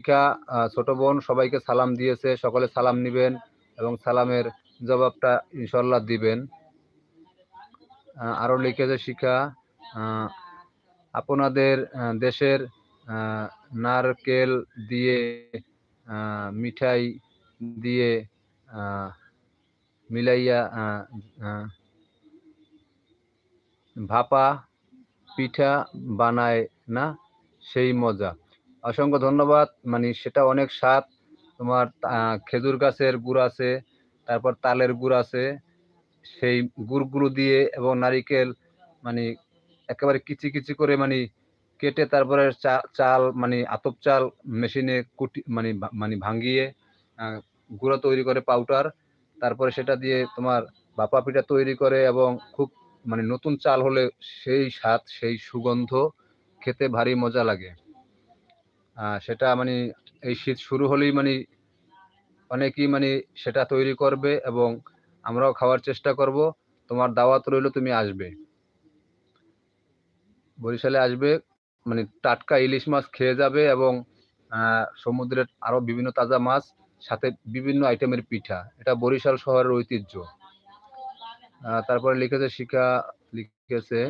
শিখা ছোট বোন সবাইকে সালাম দিয়েছে, সকলে সালাম নিবেন এবং সালামের জবাবটা ইনশাল্লাহ দিবেন। আরো লিখেছে শিখা, আপনাদের দেশের নারকেল দিয়ে মিঠাই দিয়ে মিলাইয়া ভাপা পিঠা বানায় না, সেই মজা। অসংখ্য ধন্যবাদ। মানে সেটা অনেক স্বাদ। তোমার খেজুর গাছের গুড় আছে, তারপর তালের গুড় আছে, সেই গুড়গুলো দিয়ে এবং নারিকেল মানে একেবারে কিচি কিচি করে মানে কেটে তারপরে চাল মানে আতপ চাল মেশিনে কুটি মানে মানে ভাঙিয়ে গুঁড়া তৈরি করে পাউডার, তারপরে সেটা দিয়ে তোমার ভাপা পিঠা তৈরি করে এবং খুব মানে নতুন চাল হলে সেই স্বাদ, সেই সুগন্ধ, খেতে ভারী মজা লাগে। সেটা মানে এই শীত শুরু হলেই মানে অনেকেই মানে সেটা তৈরি করবে এবং আমরাও খাওয়ার চেষ্টা করব। তোমার দাওয়াত রইল, তুমি আসবে, বরিশালে আসবে, মানে টাটকা ইলিশ মাছ খেয়ে যাবে এবং সমুদ্রের আরো বিভিন্ন তাজা মাছ, সাথে বিভিন্ন আইটেমের পিঠা। এটা বরিশাল শহরের ঐতিহ্য। তারপরে লিখেছে শিখা, লিখেছে